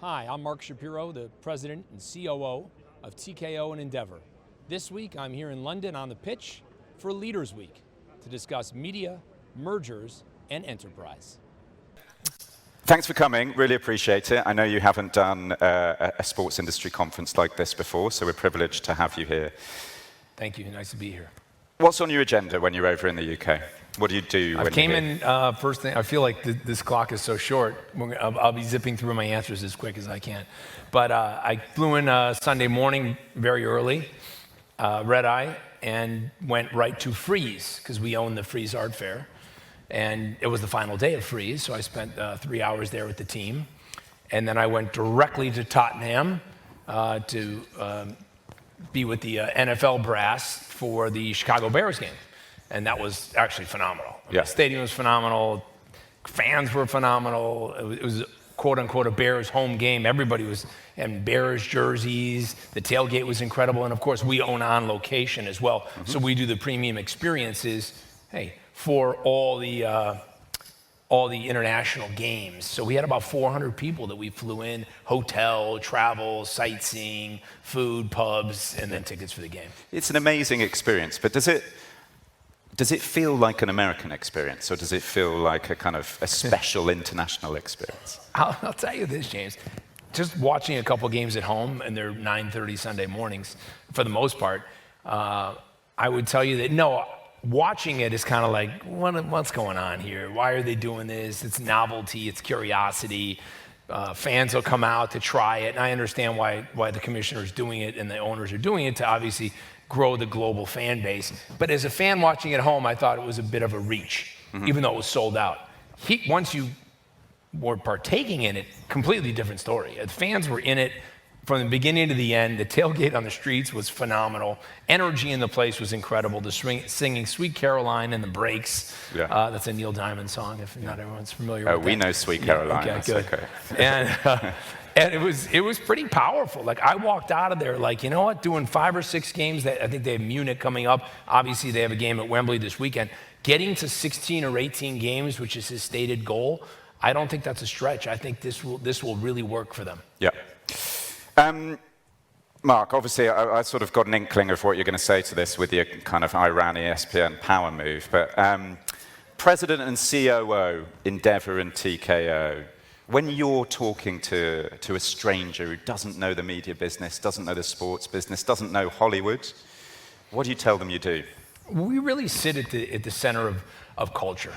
Hi, I'm Mark Shapiro, the President and COO of TKO and Endeavor. This week, I'm here in London on the pitch for Leaders Week to discuss media, mergers, and enterprise. Thanks for coming, really appreciate it. I know you haven't done a sports industry conference like this before, so we're privileged to have you here. Thank you, nice to be here. What's on your agenda when you're over in the UK? What do you do when I came in first thing, I feel like this clock is so short, I'll be zipping through my answers as quick as I can. But I flew in Sunday morning very early, red eye, and went right to Freeze, because we own the Freeze Art Fair. And it was the final day of Freeze, so I spent 3 hours there with the team. And then I went directly to Tottenham to be with the NFL brass for the Chicago Bears game. And that was actually phenomenal. Yeah. The stadium was phenomenal, fans were phenomenal. It was quote unquote a Bears home game. Everybody was in Bears jerseys. The tailgate was incredible. And of course, we own On Location as well. Mm-hmm. So we do the premium experiences, for all the international games. So we had about 400 people that we flew in, hotel, travel, sightseeing, food, pubs, and then tickets for the game. It's an amazing experience, but does it feel like an American experience, or does it feel like a kind of a special international experience? I'll tell you this, James. Just watching a couple games at home, and they're 9:30 Sunday mornings, for the most part, I would tell you that, no, watching it is kind of like, what's going on here? Why are they doing this? It's novelty, it's curiosity. Fans will come out to try it, and I understand why the commissioner's doing it and the owners are doing it to obviously grow the global fan base. But as a fan watching at home, I thought it was a bit of a reach, even though it was sold out. Once you were partaking in it, completely different story. The fans were in it from the beginning to the end. The tailgate on the streets was phenomenal. Energy in the place was incredible. The singing Sweet Caroline in the breaks. Yeah. That's a Neil Diamond song, if not everyone's familiar with that. We know Sweet Caroline. Yeah, okay, good. Okay. And it was pretty powerful. Like, I walked out of there like, you know what, doing 5 or 6 games. I think they have Munich coming up. Obviously, they have a game at Wembley this weekend. Getting to 16 or 18 games, which is his stated goal, I don't think that's a stretch. I think this will really work for them. Yeah. Mark, obviously, I sort of got an inkling of what you're going to say to this with your kind of Iran ESPN power move. But President and COO, Endeavor and TKO, when you're talking to a stranger who doesn't know the media business, doesn't know the sports business, doesn't know Hollywood, what do you tell them you do? We really sit at the center of culture.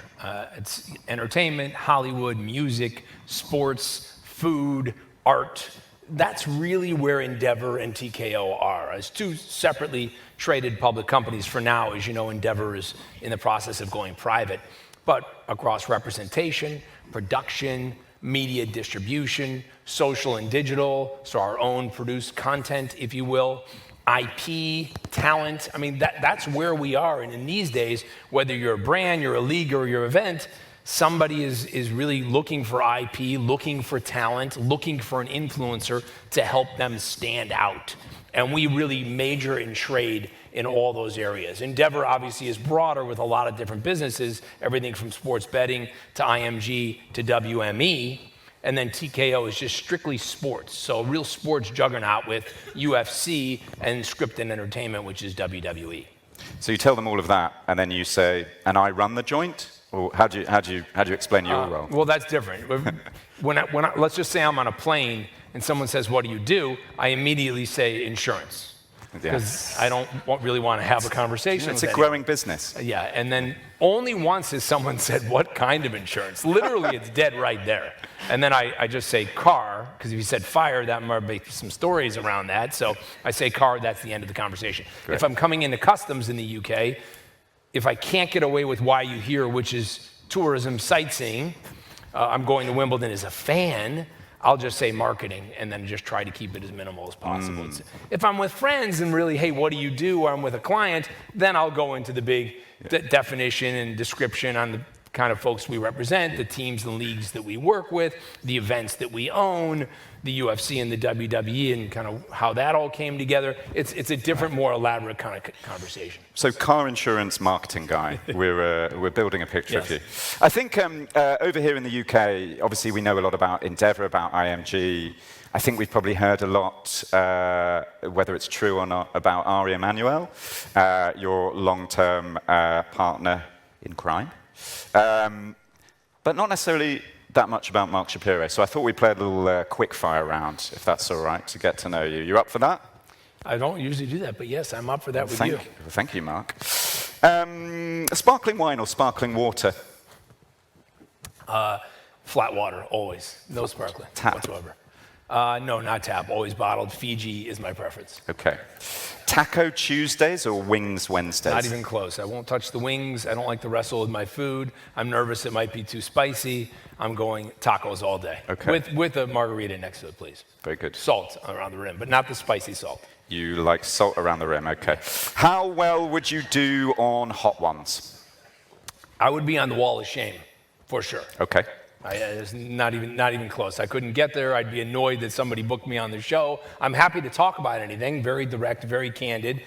It's entertainment, Hollywood, music, sports, food, art. That's really where Endeavor and TKO are. As 2 separately traded public companies for now, as you know, Endeavor is in the process of going private. But across representation, production, media distribution, social and digital, so our own produced content, if you will, IP, talent. I mean, that's where we are. And in these days, whether you're a brand, you're a league, or you're an event, somebody is really looking for IP, looking for talent, looking for an influencer to help them stand out. And we really major in trade in all those areas. Endeavor obviously is broader with a lot of different businesses, everything from sports betting to IMG to WME. And then TKO is just strictly sports. So a real sports juggernaut with UFC and scripted entertainment, which is WWE. So you tell them all of that, and then you say, and I run the joint? Or how do you explain your role? Well, that's different. Let's just say I'm on a plane and someone says, what do? I immediately say insurance. Because I don't really want to have a conversation with It's a growing business. Yeah, and then only once has someone said, what kind of insurance? Literally, it's dead right there. And then I just say car, because if you said fire, that might be some stories around that. So I say car, that's the end of the conversation. Great. If I'm coming into customs in the UK, if I can't get away with why you here, which is tourism sightseeing, I'm going to Wimbledon as a fan, I'll just say marketing and then just try to keep it as minimal as possible. If I'm with friends and really, hey, what do you do? Or I'm with a client, then I'll go into the big definition and description on the kind of folks we represent, the teams and leagues that we work with, the events that we own, the UFC and the WWE, and kind of how that all came together. It's a different, more elaborate kind of conversation. So, car insurance marketing guy, we're building a picture of you. I think over here in the UK, obviously we know a lot about Endeavour, about IMG. I think we've probably heard a lot, whether it's true or not, about Ari Emanuel, your long-term partner in crime. But not necessarily that much about Mark Shapiro. So I thought we'd play a little quickfire round, if that's all right, to get to know you. You up for that? I don't usually do that, but yes, I'm up for that with you. Thank you, Mark. Sparkling wine or sparkling water? Flat water, always. No sparkling whatsoever. No, not tap. Always bottled. Fiji is my preference. Okay. Taco Tuesdays or Wings Wednesdays? Not even close. I won't touch the wings. I don't like to wrestle with my food. I'm nervous it might be too spicy. I'm going tacos all day. Okay. With a margarita next to it, please. Very good. Salt around the rim, but not the spicy salt. You like salt around the rim, okay. How well would you do on Hot Ones? I would be on the wall of shame, for sure. Okay. It's not even close. I couldn't get there. I'd be annoyed that somebody booked me on the show. I'm happy to talk about anything, very direct, very candid.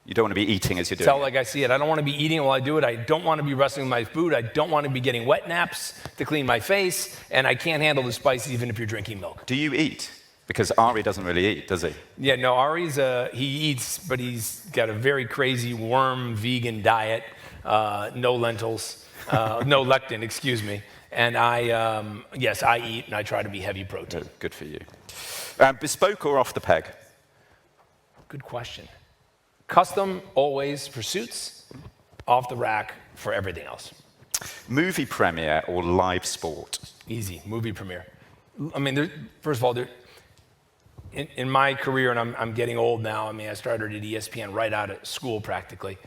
You don't want to be eating as you're doing Tell it. like I see it. I don't want to be eating while I do it. I don't want to be wrestling with my food. I don't want to be getting wet naps to clean my face. And I can't handle the spice even if you're drinking milk. Do you eat? Because Ari doesn't really eat, does he? Yeah, no, Ari's, he eats, but he's got a very crazy worm vegan diet. No lentils, no lectin, excuse me. And yes, I eat and I try to be heavy protein. Good for you. Bespoke or off the peg? Good question. Custom, always, for suits. Off the rack for everything else. Movie premiere or live sport? Easy, movie premiere. I mean, first of all, in my career, and I'm getting old now, I mean, I started at ESPN right out of school practically.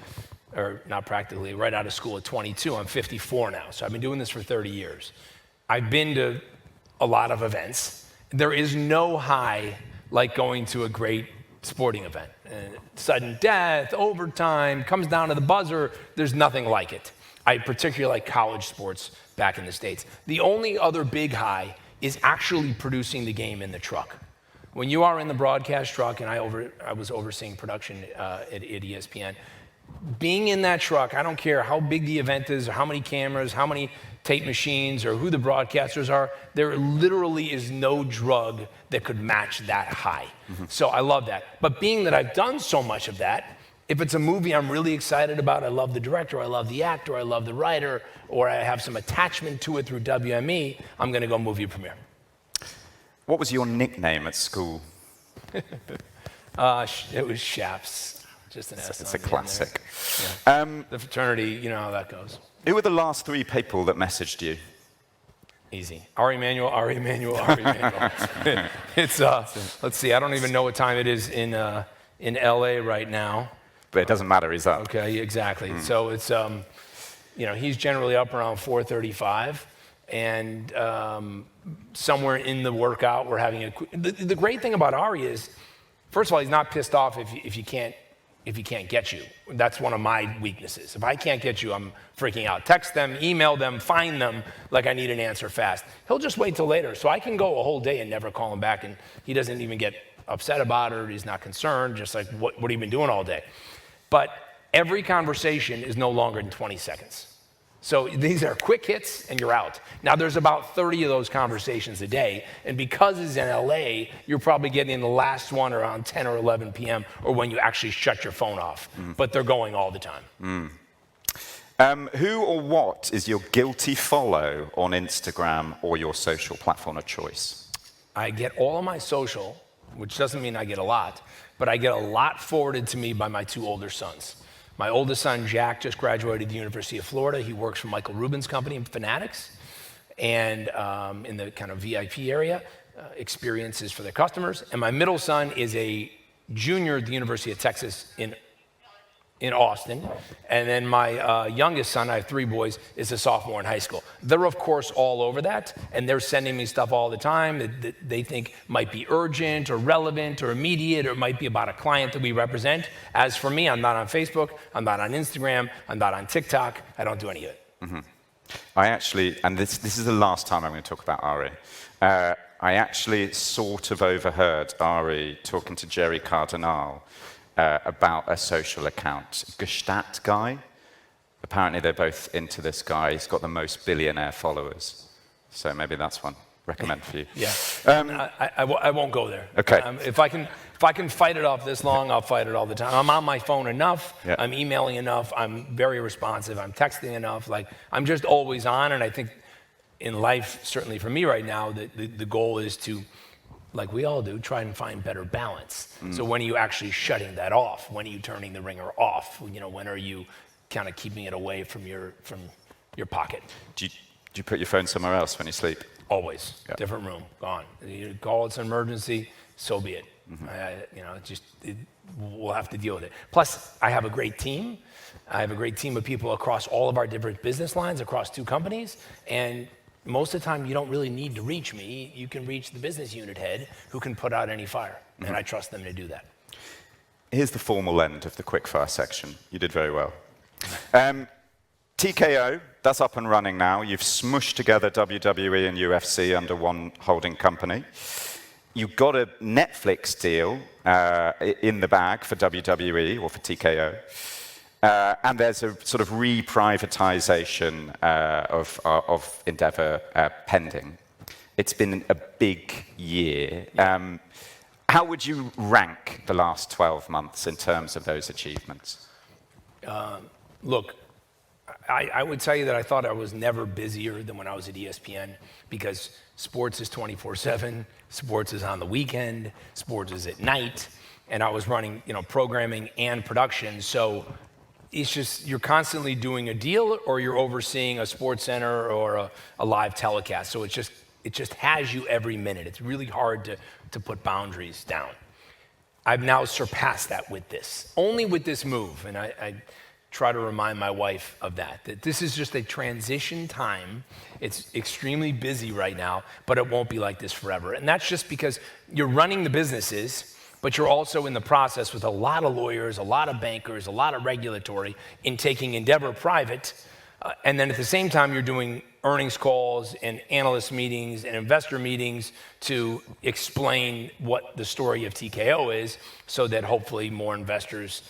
Or not practically, right out of school at 22. I'm 54 now, so I've been doing this for 30 years. I've been to a lot of events. There is no high like going to a great sporting event. Sudden death, overtime, comes down to the buzzer, there's nothing like it. I particularly like college sports back in the States. The only other big high is actually producing the game in the truck. When you are in the broadcast truck, and I was overseeing production at ESPN, being in that truck, I don't care how big the event is, or how many cameras, how many tape machines, or who the broadcasters are, there literally is no drug that could match that high. Mm-hmm. So I love that. But being that I've done so much of that, if it's a movie I'm really excited about, I love the director, I love the actor, I love the writer, or I have some attachment to it through WME, I'm going to go movie premiere. What was your nickname at school? It was Shaps. Just an S. It's a classic. Yeah. The fraternity, you know how that goes. Who were the last three people that messaged you? Easy. Ari Emanuel. It's, let's see, I don't even know what time it is in LA right now. But it doesn't matter, he's up. Okay, exactly. So it's, he's generally up around 4:35. And somewhere in the workout, we're having the great thing about Ari is, first of all, he's not pissed off if you can't get you. That's one of my weaknesses. If I can't get you, I'm freaking out. Text them, email them, find them, like I need an answer fast. He'll just wait till later. So I can go a whole day and never call him back, and he doesn't even get upset about it. He's not concerned, just like, what have you been doing all day? But every conversation is no longer than 20 seconds. So these are quick hits, and you're out. Now, there's about 30 of those conversations a day, and because it's in LA, you're probably getting the last one around 10 or 11 p.m., or when you actually shut your phone off. But they're going all the time. Who or what is your guilty follow on Instagram or your social platform of choice? I get all of my social, which doesn't mean I get a lot, but I get a lot forwarded to me by my two older sons. My oldest son, Jack, just graduated the University of Florida. He works for Michael Rubin's company, Fanatics, and in the kind of VIP area, experiences for their customers. And my middle son is a junior at the University of Texas in Austin. And then my youngest son, I have three boys, is a sophomore in high school. They're, of course, all over that, and they're sending me stuff all the time that they think might be urgent or relevant or immediate, or it might be about a client that we represent. As for me, I'm not on Facebook, I'm not on Instagram, I'm not on TikTok, I don't do any of it. I actually, and this is the last time I'm going to talk about Ari. I actually sort of overheard Ari talking to Jerry Cardinal about a social account, Gestat guy. Apparently they're both into this guy. He's got the most billionaire followers. So maybe that's one recommend for you. Yeah, I won't go there. Okay. If I can fight it off this long, I'll fight it all the time. I'm on my phone enough. Yeah. I'm emailing enough. I'm very responsive. I'm texting enough. Like, I'm just always on. And I think in life, certainly for me right now, the goal is to, like we all do, try and find better balance. So when are you actually shutting that off? When are you turning the ringer off? You know, when are you kind of keeping it away from your pocket? Do you put your phone somewhere else when you sleep? Always. Yeah. Different room, gone. You call it's an emergency, so be it. We'll have to deal with it. Plus, I have a great team. I have a great team of people across all of our different business lines, across 2 companies, and most of the time you don't really need to reach me. You can reach the business unit head who can put out any fire, and I trust them to do that. Here's the formal end of the quickfire section. You did very well. TKO, that's up and running now. You've smushed together WWE and UFC under one holding company. You got a Netflix deal in the bag for WWE or for TKO. And there's a sort of re-privatization of Endeavor pending. It's been a big year. How would you rank the last 12 months in terms of those achievements? Look, I would tell you that I thought I was never busier than when I was at ESPN, because sports is 24/7, sports is on the weekend, sports is at night, and I was running, programming and production. So it's just, you're constantly doing a deal or you're overseeing a sports center or a live telecast. So it just has you every minute. It's really hard to put boundaries down. I've now surpassed that with this, only with this move. And I try to remind my wife of that this is just a transition time. It's extremely busy right now, but it won't be like this forever. And that's just because you're running the businesses, but you're also in the process with a lot of lawyers, a lot of bankers, a lot of regulatory in taking Endeavor private. And then at the same time, you're doing earnings calls and analyst meetings and investor meetings to explain what the story of TKO is, so that hopefully more investors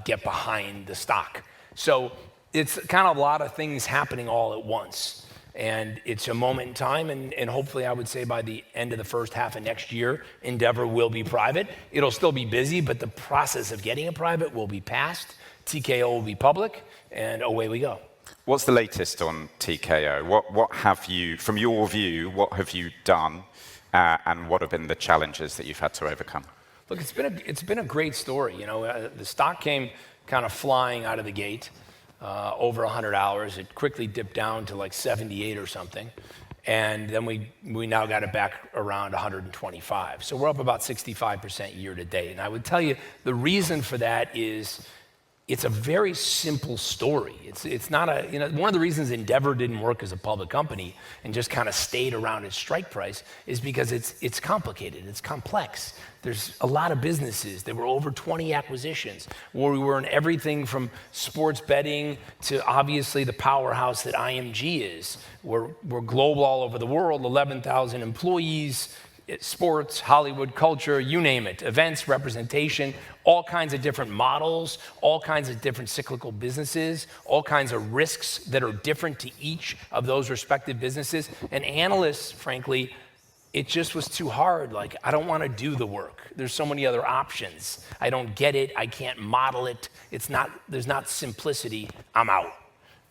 get behind the stock. So it's kind of a lot of things happening all at once. And it's a moment in time, and hopefully I would say by the end of the first half of next year, Endeavor will be private. It'll still be busy, but the process of getting it private will be passed. TKO will be public, and away we go. What's the latest on TKO? What have you, from your view, what have you done, and what have been the challenges that you've had to overcome? Look, it's been a great story. The stock came kind of flying out of the gate, over $100. It quickly dipped down to like 78 or something, and then we now got it back around 125. So we're up about 65% year to date. And I would tell you the reason for that is it's a very simple story. It's not one of the reasons Endeavor didn't work as a public company and just kind of stayed around its strike price is because it's complicated, it's complex. There's a lot of businesses. There were over 20 acquisitions where we were in everything from sports betting to obviously the powerhouse that IMG is. We're global all over the world, 11,000 employees, sports, Hollywood, culture, you name it, events, representation, all kinds of different models, all kinds of different cyclical businesses, all kinds of risks that are different to each of those respective businesses. And analysts, frankly, it just was too hard. Like, I don't want to do the work. There's so many other options. I don't get it. I can't model it. There's not simplicity. I'm out.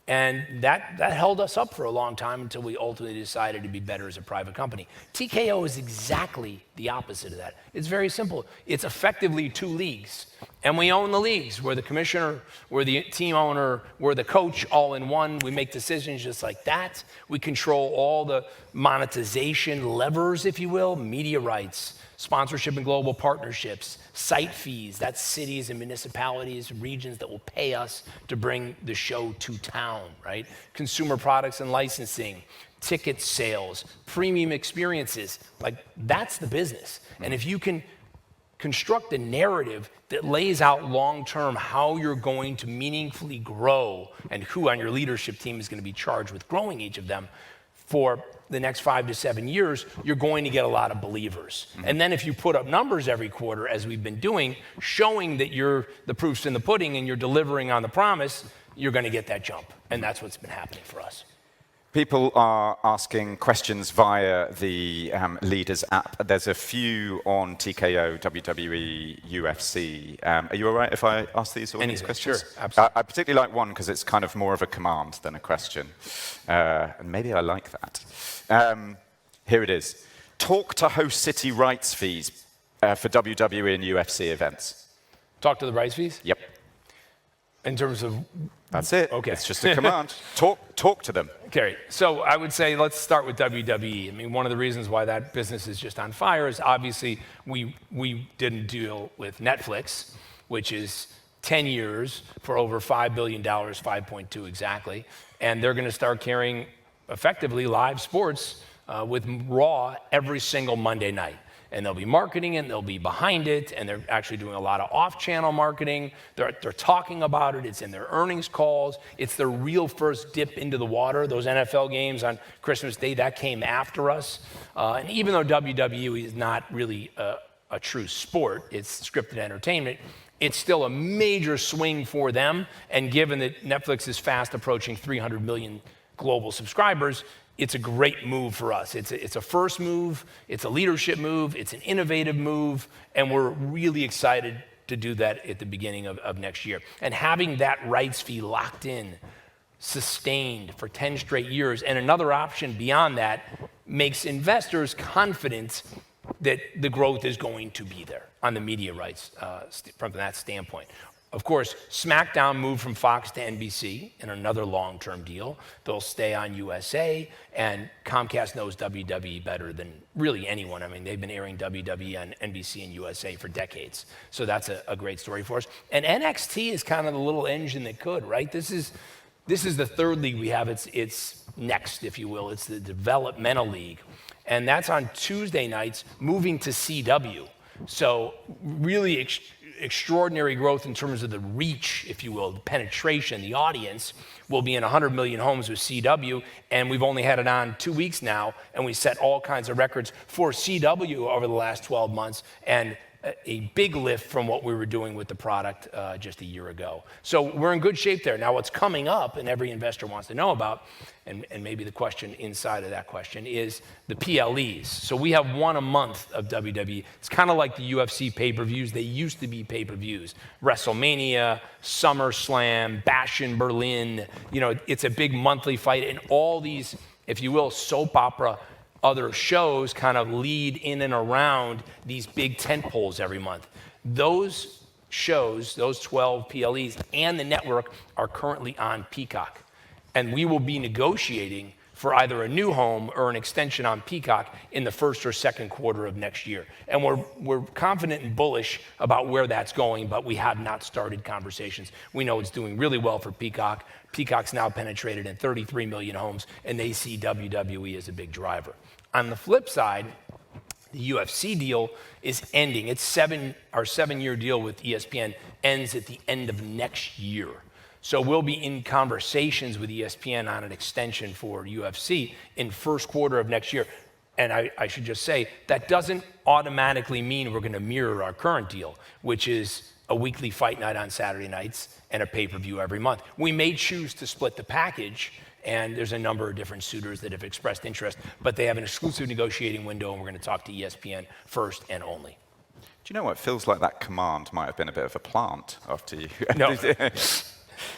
And that held us up for a long time until we ultimately decided to be better as a private company. TKO is exactly the opposite of that. It's very simple. It's effectively 2 leagues. And we own the leagues. We're the commissioner, we're the team owner, we're the coach, all in one. We make decisions just like that. We control all the monetization levers, if you will, media rights, sponsorship and global partnerships, site fees, that's cities and municipalities, regions that will pay us to bring the show to town, right? Consumer products and licensing, ticket sales, premium experiences, like that's the business. And if you can construct a narrative that lays out long-term how you're going to meaningfully grow and who on your leadership team is going to be charged with growing each of them for the next 5 to 7 years, you're going to get a lot of believers. And then if you put up numbers every quarter, as we've been doing, showing that the proof's in the pudding and you're delivering on the promise, you're going to get that jump. And that's what's been happening for us. People are asking questions via the Leaders app. There's a few on TKO, WWE, UFC. Are you all right if I ask these audience questions? Sure, absolutely. I particularly like one because it's kind of more of a command than a question. And maybe I like that. Here it is. Talk to host city rights fees for WWE and UFC events. Talk to the rights fees? Yep. In terms of... That's it. Okay. It's just a command. Talk to them. Okay, so I would say let's start with WWE. I mean, one of the reasons why that business is just on fire is obviously we didn't deal with Netflix, which is 10 years for over $5 billion, 5.2 exactly, and they're going to start carrying effectively live sports with Raw every single Monday night. And they'll be marketing it, they'll be behind it, and they're actually doing a lot of off-channel marketing. They're talking about it, it's in their earnings calls. It's their real first dip into the water. Those NFL games on Christmas Day, that came after us. And even though WWE is not really a true sport, it's scripted entertainment, it's still a major swing for them. And given that Netflix is fast approaching 300 million global subscribers, it's a great move for us. It's a first move, it's a leadership move, it's an innovative move, and we're really excited to do that at the beginning of next year. And having that rights fee locked in, sustained for 10 straight years, and another option beyond that makes investors confident that the growth is going to be there on the media rights from that standpoint. Of course, SmackDown moved from Fox to NBC in another long-term deal. They'll stay on USA, and Comcast knows WWE better than really anyone. I mean, they've been airing WWE on NBC and USA for decades. So that's a great story for us. And NXT is kind of the little engine that could, right? This is the third league we have. It's next, if you will. It's the developmental league. And that's on Tuesday nights, moving to CW. So really extraordinary growth in terms of the reach, if you will, the penetration, the audience. Will be in 100 million homes with CW, and we've only had it on 2 weeks now, and we set all kinds of records for CW over the last 12 months, and a big lift from what we were doing with the product just a year ago. So we're in good shape there. Now what's coming up, and every investor wants to know about, and maybe the question inside of that question, is the PLEs. So we have one a month of WWE. It's kind of like the UFC pay-per-views. They used to be pay-per-views. WrestleMania, SummerSlam, Bash in Berlin. You know, it's a big monthly fight, and all these, if you will, soap opera other shows kind of lead in and around these big tent poles every month. Those shows, those 12 PLEs and the network are currently on Peacock. And we will be negotiating for either a new home or an extension on Peacock in the first or second quarter of next year. And we're confident and bullish about where that's going, but we have not started conversations. We know it's doing really well for Peacock. Peacock's now penetrated in 33 million homes, and they see WWE as a big driver. On the flip side, the UFC deal is ending. Our 7-year deal with ESPN ends at the end of next year. So we'll be in conversations with ESPN on an extension for UFC in first quarter of next year. And I should just say, that doesn't automatically mean we're going to mirror our current deal, which is a weekly fight night on Saturday nights and a pay-per-view every month. We may choose to split the package, and there's a number of different suitors that have expressed interest, but they have an exclusive negotiating window, and we're going to talk to ESPN first and only. Do you know what? It feels like that command might have been a bit of a plant after you. No.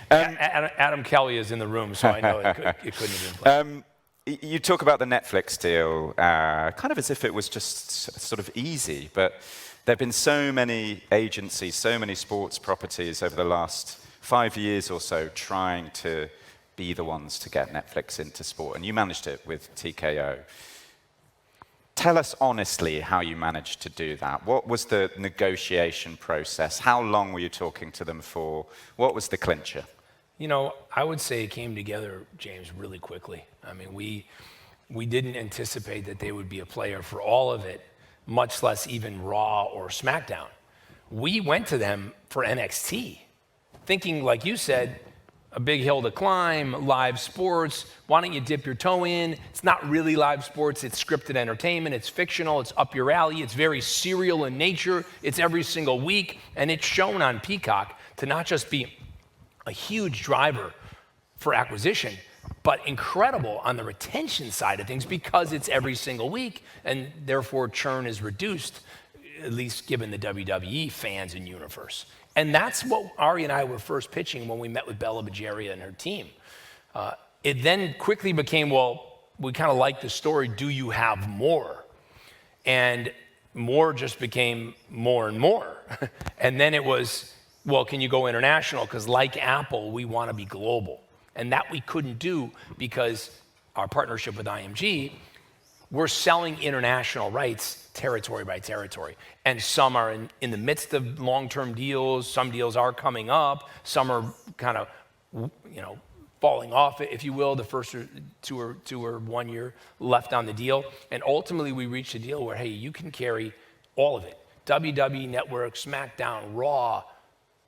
Adam Kelly is in the room, so I know it couldn't have been played. You talk about the Netflix deal kind of as if it was just sort of easy, but there have been so many agencies, so many sports properties over the last 5 years or so trying to be the ones to get Netflix into sport, and you managed it with TKO. Tell us honestly how you managed to do that. What was the negotiation process? How long were you talking to them for? What was the clincher? You know, I would say it came together, James, really quickly. I mean, we didn't anticipate that they would be a player for all of it, much less even Raw or SmackDown. We went to them for NXT, thinking, like you said, a big hill to climb, live sports. Why don't you dip your toe in? It's not really live sports. It's scripted entertainment. It's fictional. It's up your alley. It's very serial in nature. It's every single week. And it's shown on Peacock to not just be a huge driver for acquisition, but incredible on the retention side of things because it's every single week. And therefore, churn is reduced, at least given the WWE fans and universe. And that's what Ari and I were first pitching when we met with Bella Bajaria and her team. It then quickly became, well, we kind of like the story, do you have more? And more just became more and more. And then it was, well, can you go international? Because like Apple, we want to be global. And that we couldn't do because our partnership with IMG, we're selling international rights territory by territory. And some are in the midst of long-term deals. Some deals are coming up. Some are kind of, falling off, if you will. The first two or 1 year left on the deal. And ultimately, we reached a deal where, hey, you can carry all of it. WWE Network, SmackDown, Raw,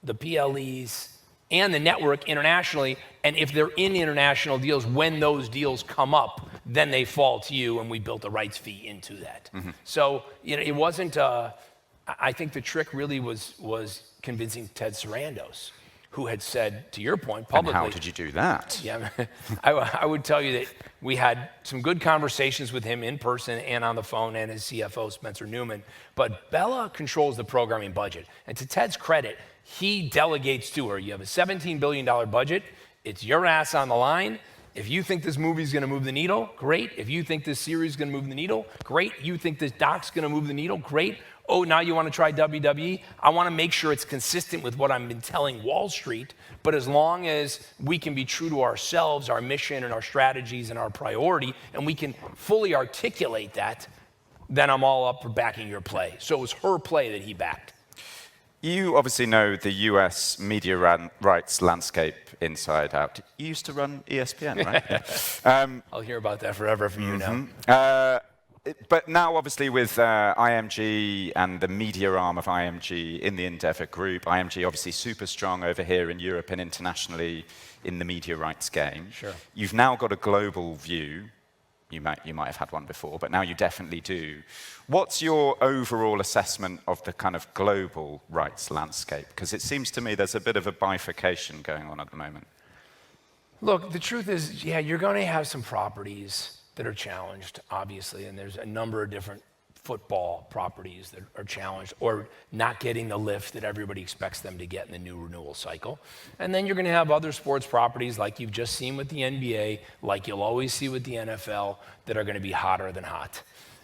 the PLEs, and the network internationally. And if they're in international deals, when those deals come up, then they fall to you, and we built a rights fee into that. Mm-hmm. So it wasn't, I think the trick really was convincing Ted Sarandos, who had said, to your point, publicly. And how did you do that? Yeah, I would tell you that we had some good conversations with him in person and on the phone, and his CFO, Spencer Newman. But Bella controls the programming budget. And to Ted's credit, he delegates to her. You have a $17 billion budget. It's your ass on the line. If you think this movie's going to move the needle, great. If you think this series is going to move the needle, great. You think this doc's going to move the needle, great. Oh, now you want to try WWE? I want to make sure it's consistent with what I've been telling Wall Street. But as long as we can be true to ourselves, our mission and our strategies and our priority, and we can fully articulate that, then I'm all up for backing your play. So it was her play that he backed. You obviously know the US media rights landscape inside out. You used to run ESPN, right? I'll hear about that forever from you now. But now, obviously, with IMG and the media arm of IMG in the Endeavor Group, IMG obviously super strong over here in Europe and internationally in the media rights game. Sure. You've now got a global view. You might have had one before, but now you definitely do. What's your overall assessment of the kind of global rights landscape? Because it seems to me there's a bit of a bifurcation going on at the moment. Look, the truth is, yeah, you're going to have some properties that are challenged, obviously, and there's a number of different football properties that are challenged or not getting the lift that everybody expects them to get in the new renewal cycle. And then you're going to have other sports properties like you've just seen with the NBA, like you'll always see with the NFL, that are going to be hotter than hot.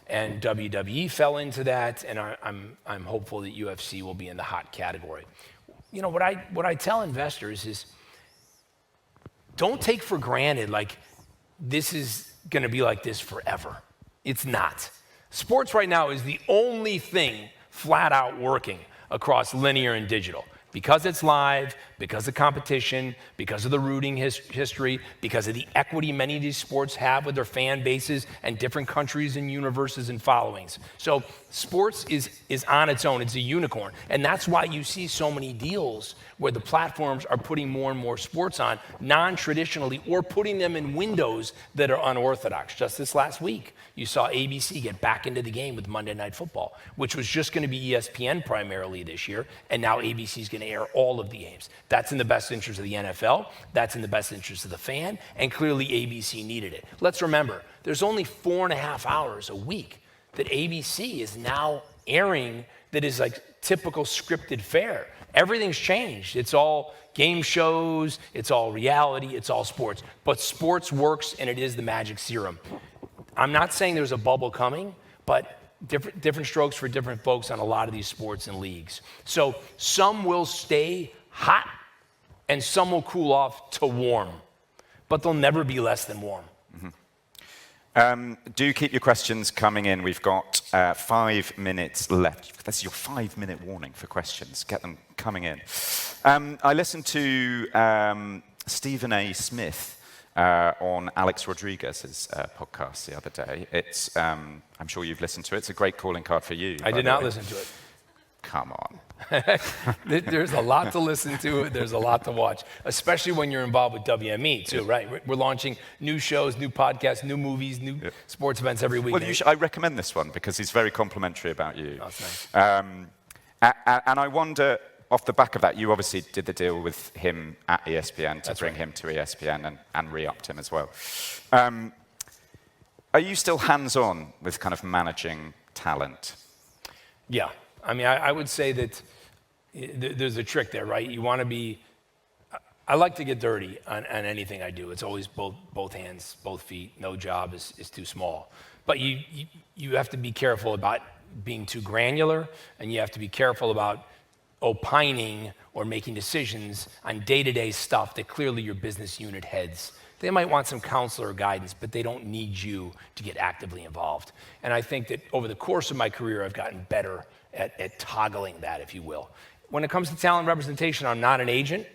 And WWE fell into that, and I'm hopeful that UFC will be in the hot category. What I tell investors is, don't take for granted like this is going to be like this forever. It's not. Sports right now is the only thing flat out working across linear and digital. Because it's live, because of competition, because of the rooting history, because of the equity many of these sports have with their fan bases and different countries and universes and followings. So sports is on its own. It's a unicorn. And that's why you see so many deals where the platforms are putting more and more sports on non-traditionally or putting them in windows that are unorthodox. Just this last week, you saw ABC get back into the game with Monday Night Football, which was just going to be ESPN primarily this year, and now ABC is going to air all of the games. That's in the best interest of the NFL, that's in the best interest of the fan, and clearly ABC needed it. Let's remember, there's only 4.5 hours a week that ABC is now airing that is like typical scripted fare. Everything's changed. It's all game shows, it's all reality, it's all sports. But sports works, and it is the magic serum. I'm not saying there's a bubble coming, but different strokes for different folks on a lot of these sports and leagues. So some will stay hot, and some will cool off to warm, but they'll never be less than warm. Do keep your questions coming in. We've got 5 minutes left. That's your 5-minute warning for questions. Get them coming in. I listened to Stephen A. Smith on Alex Rodriguez's podcast the other day. It's, I'm sure you've listened to it. It's a great calling card for you. I did not listen to it. come on. There's a lot to listen to. There's a lot to watch, especially when you're involved with WME too, right? We're launching new shows, new podcasts, new movies, new sports events every week. Well, I recommend this one because he's very complimentary about you. Oh, that's nice. And I wonder, off the back of that, you obviously did the deal with him at ESPN to bring him to ESPN and re-upped him as well. Are you still hands-on with kind of managing talent? Yeah. I mean, I would say that there's a trick there, right? You want to be, I like to get dirty on anything I do. It's always both hands, both feet. No job is too small. But you have to be careful about being too granular, and you have to be careful about opining or making decisions on day-to-day stuff that clearly your business unit heads. They might want some counsel or guidance, but they don't need you to get actively involved. And I think that over the course of my career, I've gotten better at toggling that, if you will. When it comes to talent representation, I'm not an agent.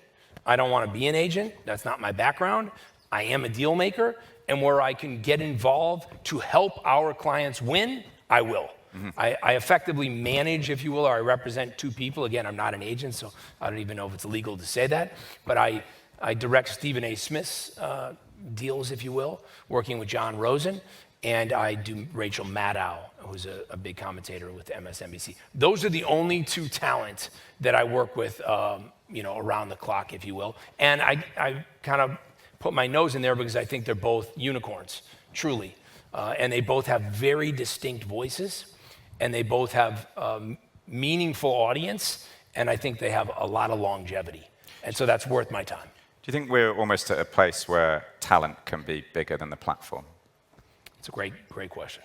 I don't want to be an agent. That's not my background. I am a deal maker, and where I can get involved to help our clients win, I will. Mm-hmm. I effectively manage, if you will, or I represent two people. Again, I'm not an agent, so I don't even know if it's legal to say that, but I direct Stephen A. Smith's deals, if you will, working with John Rosen, and I do Rachel Maddow, who's a big commentator with MSNBC. Those are the only two talent that I work with, around the clock, if you will. And I kind of put my nose in there because I think they're both unicorns, truly. And they both have very distinct voices, and they both have meaningful audience, and I think they have a lot of longevity. And so that's worth my time. Do you think we're almost at a place where talent can be bigger than the platform? It's a great question.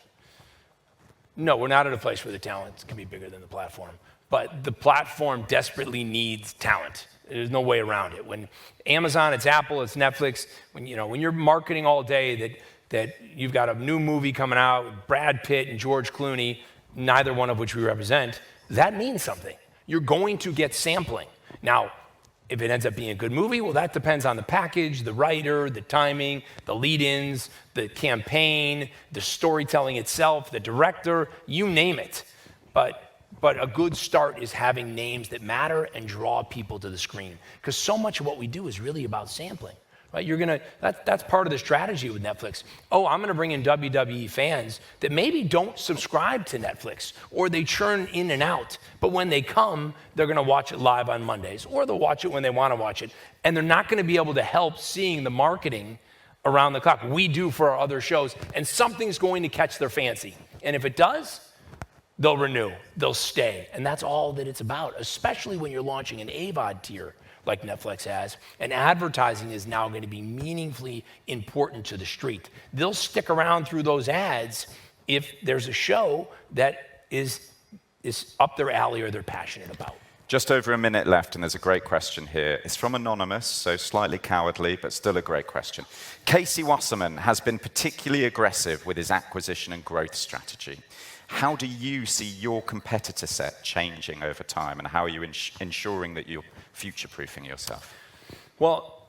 No, we're not at a place where the talent can be bigger than the platform. But the platform desperately needs talent. There's no way around it. When Amazon, it's Apple, it's Netflix, when you're marketing all day that you've got a new movie coming out with Brad Pitt and George Clooney, neither one of which we represent, that means something. You're going to get sampling. Now, if it ends up being a good movie, well, that depends on the package, the writer, the timing, the lead-ins, the campaign, the storytelling itself, the director, you name it. But a good start is having names that matter and draw people to the screen. Because so much of what we do is really about sampling. Right? That's part of the strategy with Netflix. Oh, I'm going to bring in WWE fans that maybe don't subscribe to Netflix, or they churn in and out. But when they come, they're going to watch it live on Mondays, or they'll watch it when they want to watch it. And they're not going to be able to help seeing the marketing around the clock. We do for our other shows, and something's going to catch their fancy. And if it does, they'll renew, they'll stay. And that's all that it's about, especially when you're launching an AVOD tier like Netflix has, and advertising is now going to be meaningfully important to the street. They'll stick around through those ads if there's a show that is up their alley or they're passionate about. Just over a minute left, and there's a great question here. It's from Anonymous, so slightly cowardly, but still a great question. Casey Wasserman has been particularly aggressive with his acquisition and growth strategy. How do you see your competitor set changing over time, and how are you ensuring that you're future-proofing yourself? Well,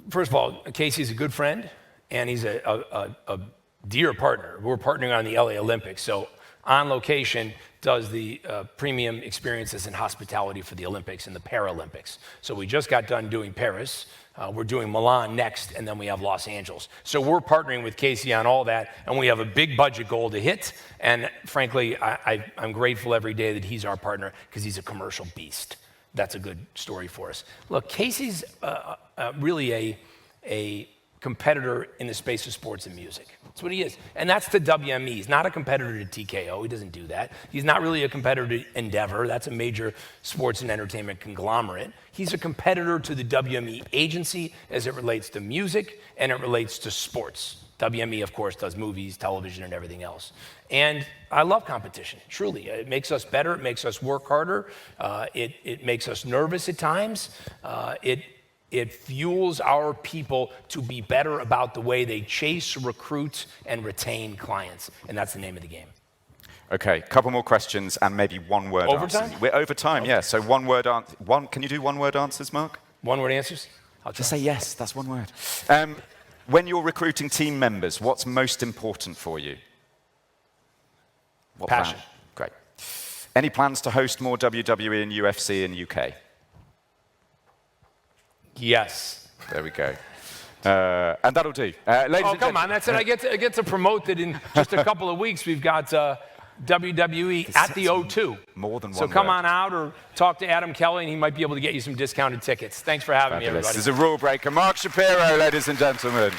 first of all, Casey's a good friend, and he's a dear partner. We're partnering on the LA Olympics, so On Location does the premium experiences and hospitality for the Olympics and the Paralympics. So we just got done doing Paris. We're doing Milan next, and then we have Los Angeles. So we're partnering with Casey on all that, and we have a big budget goal to hit. And frankly, I'm grateful every day that he's our partner because he's a commercial beast. That's a good story for us. Look, Casey's really a competitor in the space of sports and music. That's what he is. And that's the WME. He's not a competitor to TKO. He doesn't do that. He's not really a competitor to Endeavor. That's a major sports and entertainment conglomerate. He's a competitor to the WME agency as it relates to music and it relates to sports. WME, of course, does movies, television, and everything else. And I love competition, truly. It makes us better. It makes us work harder. It makes us nervous at times. It fuels our people to be better about the way they chase, recruit, and retain clients. And that's the name of the game. Okay, a couple more questions and maybe one-word Overtime? answers. We're over time, yeah. So one-word answer. Can you do one-word answers, Mark? One-word answers? I'll just say yes. That's one word. When you're recruiting team members, what's most important for you? Passion. Great. Any plans to host more WWE and UFC in UK? Yes. There we go. And that'll do. Ladies Oh, and come on. That's it. I get to promote that in just a couple of weeks. We've got WWE at the O2. More than one So come word. on out or talk to Adam Kelly, and he might be able to get you some discounted tickets. Thanks for having me, everybody. This is a rule breaker. Mark Shapiro, ladies and gentlemen.